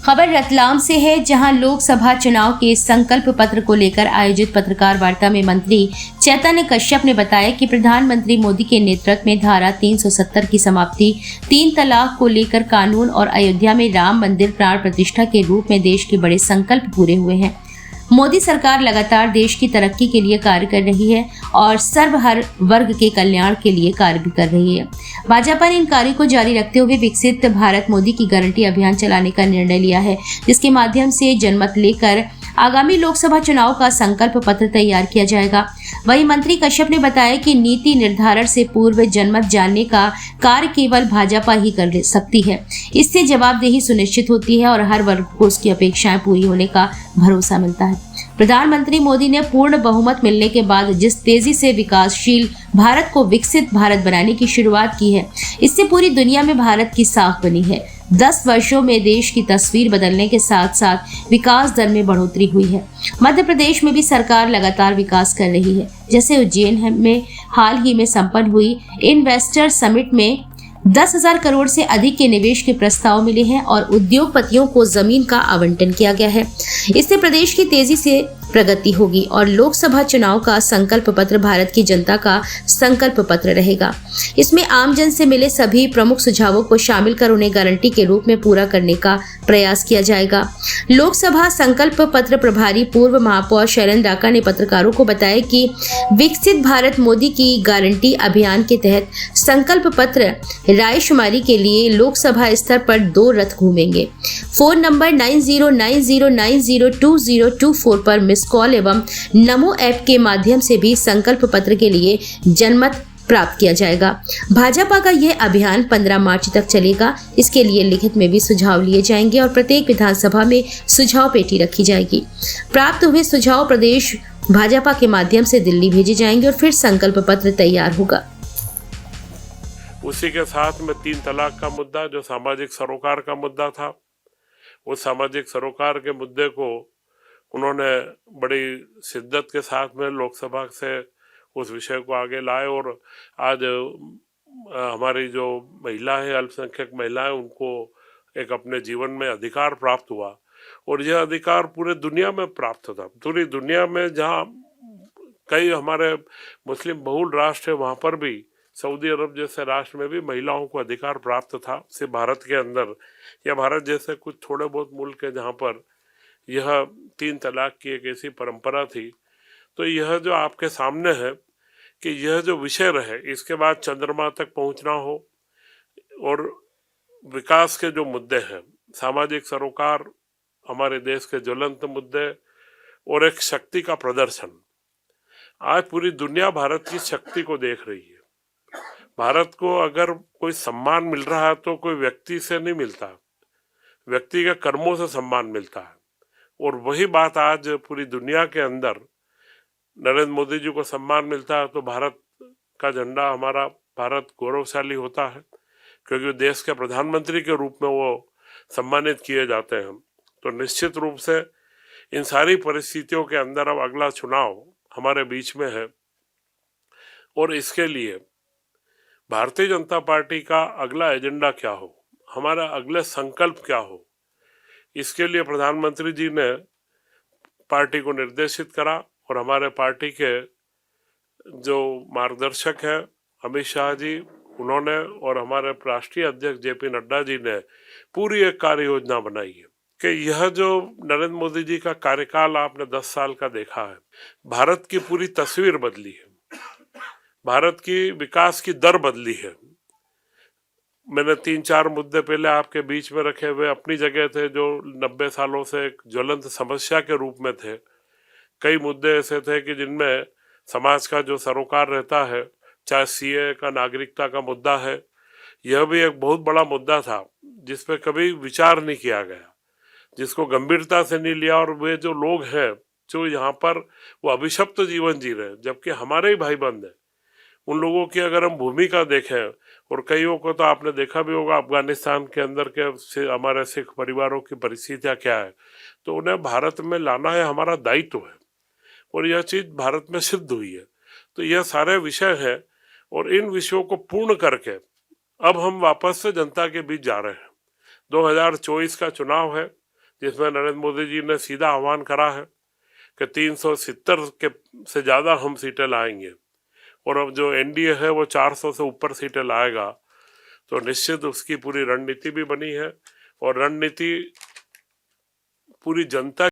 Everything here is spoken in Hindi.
खबर रतलाम से है, जहां लोकसभा चुनाव के संकल्प पत्र को लेकर आयोजित पत्रकार वार्ता में मंत्री चैतन्य कश्यप ने बताया कि प्रधानमंत्री मोदी के नेतृत्व में धारा 370 की समाप्ति, 3 तलाक को लेकर कानून और अयोध्या में राम मंदिर प्राण प्रतिष्ठा के रूप में देश के बड़े संकल्प पूरे हुए हैं। मोदी सरकार लगातार देश की तरक्की के लिए कार्य कर रही है और सर्व हर वर्ग के कल्याण के लिए कार्य भी कर रही है। भाजपा ने इन कार्यों को जारी रखते हुए विकसित भारत मोदी की गारंटी अभियान चलाने का निर्णय लिया है, जिसके माध्यम से जनमत लेकर आगामी लोकसभा चुनाव का संकल्प पत्र तैयार किया जाएगा। वहीं मंत्री कश्यप ने बताया कि नीति निर्धारण से पूर्व जनमत जानने का कार्य केवल भाजपा ही कर सकती है। इससे जवाबदेही सुनिश्चित होती है और हर वर्ग को उसकी अपेक्षाएं पूरी होने का भरोसा मिलता है। प्रधानमंत्री मोदी ने पूर्ण बहुमत मिलने के बाद जिस तेजी से विकासशील भारत को विकसित भारत बनाने की शुरुआत की है, इससे पूरी दुनिया में भारत की साख बनी है। 10 वर्षों में देश की तस्वीर बदलने के साथ साथ विकास दर में बढ़ोतरी हुई है। मध्य प्रदेश में भी सरकार लगातार विकास कर रही है। जैसे उज्जैन में हाल ही में संपन्न हुई इन्वेस्टर समिट में 10,000 करोड़ से अधिक के निवेश के प्रस्ताव मिले हैं और उद्योगपतियों को जमीन का आवंटन किया गया है। इससे प्रदेश की तेजी से प्रगति होगी और लोकसभा चुनाव का संकल्प पत्र भारत की जनता का संकल्प पत्र रहेगा। इसमें आमजन से मिले सभी प्रमुख सुझावों को शामिल कर उन्हें गारंटी के रूप में पूरा करने का प्रयास किया जाएगा। लोकसभा संकल्प पत्र प्रभारी पूर्व महापौर शैलन डाका ने पत्रकारों को बताया कि विकसित भारत मोदी की गारंटी अभियान के तहत संकल्प पत्र रायशुमारी के लिए लोकसभा स्तर पर 2 रथ घूमेंगे। फोन नंबर 9090902024 पर मिस कॉल एवं नमो ऐप के माध्यम से भी संकल्प पत्र के लिए जनमत प्राप्त किया जाएगा। भाजपा का यह अभियान 15 मार्च तक चलेगा। इसके लिए लिखित में भी सुझाव लिए जाएंगे और प्रत्येक विधानसभा में सुझाव पेटी रखी जाएगी। प्राप्त हुए सुझाव प्रदेश भाजपा के माध्यम से दिल्ली भेजे जाएंगे और फिर संकल्प पत्र तैयार होगा। उसी के साथ में 3 तलाक का मुद्दा, जो सामाजिक सरोकार का मुद्दा था, उस सामाजिक सरोकार के मुद्दे को उन्होंने बड़ी शिद्दत के साथ में लोकसभा से उस विषय को आगे लाए और आज हमारी जो महिला है, अल्पसंख्यक महिलाएं, उनको एक अपने जीवन में अधिकार प्राप्त हुआ और यह अधिकार पूरे दुनिया में प्राप्त था। पूरी दुनिया में जहाँ कई हमारे मुस्लिम बहुल राष्ट्र है, वहाँ पर भी, सऊदी अरब जैसे राष्ट्र में भी महिलाओं को अधिकार प्राप्त था। सिर्फ भारत के अंदर या भारत जैसे कुछ थोड़े बहुत मुल्क है जहाँ पर यह 3 तलाक की एक ऐसी परंपरा थी। तो यह जो आपके सामने है कि यह जो विषय रहे, इसके बाद चंद्रमा तक पहुंचना हो और विकास के जो मुद्दे हैं, सामाजिक सरोकार, हमारे देश के ज्वलंत मुद्दे और एक शक्ति का प्रदर्शन, आज पूरी दुनिया भारत की शक्ति को देख रही है। भारत को अगर कोई सम्मान मिल रहा है तो कोई व्यक्ति से नहीं मिलता, व्यक्ति के कर्मों से सम्मान मिलता है। और वही बात आज पूरी दुनिया के अंदर नरेंद्र मोदी जी को सम्मान मिलता है तो भारत का झंडा, हमारा भारत गौरवशाली होता है, क्योंकि देश के प्रधानमंत्री के रूप में वो सम्मानित किए जाते हैं। तो निश्चित रूप से इन सारी परिस्थितियों के अंदर अब अगला चुनाव हमारे बीच में है और इसके लिए भारतीय जनता पार्टी का अगला एजेंडा क्या हो, हमारा अगले संकल्प क्या हो, इसके लिए प्रधानमंत्री जी ने पार्टी को निर्देशित करा और हमारे पार्टी के जो मार्गदर्शक हैं अमित शाह जी, उन्होंने और हमारे राष्ट्रीय अध्यक्ष जेपी नड्डा जी ने पूरी एक कार्य योजना बनाई है कि यह जो नरेंद्र मोदी जी का कार्यकाल आपने 10 साल का देखा है, भारत की पूरी तस्वीर बदली है, भारत की विकास की दर बदली है। मैंने 3-4 मुद्दे पहले आपके बीच में रखे हुए अपनी जगह थे, जो 90 सालों से एक ज्वलंत समस्या के रूप में थे। कई मुद्दे ऐसे थे कि जिनमें समाज का जो सरोकार रहता है, चाहे सीए का, नागरिकता का मुद्दा है, यह भी एक बहुत बड़ा मुद्दा था जिस पे कभी विचार नहीं किया गया, जिसको गंभीरता से नहीं लिया। और वे जो लोग हैं जो यहाँ पर वो अभिशप्त जीवन जी रहे हैं, जबकि हमारे ही भाई बंद हैं, उन लोगों की अगर हम भूमिका देखें, और कईयों को तो आपने देखा भी होगा अफगानिस्तान के अंदर के हमारे सिख परिवारों की परिस्थितियाँ क्या है, तो उन्हें भारत में लाना है हमारा दायित्व है और यह चीज़ भारत में सिद्ध हुई है। तो यह सारे विषय हैं और इन विषयों को पूर्ण करके अब हम वापस से जनता के बीच जा रहे हैं। 2024 का चुनाव है जिसमें नरेंद्र मोदी जी ने सीधा आह्वान करा है कि 370 के से ज़्यादा हम सीटें लाएंगे, और अब जो एनडीए है वो 400 से ऊपर सीटें लाएगा, तो निश्चित उसकी पूरी रणनीति भी बनी है, और रणनीति पूरी जनता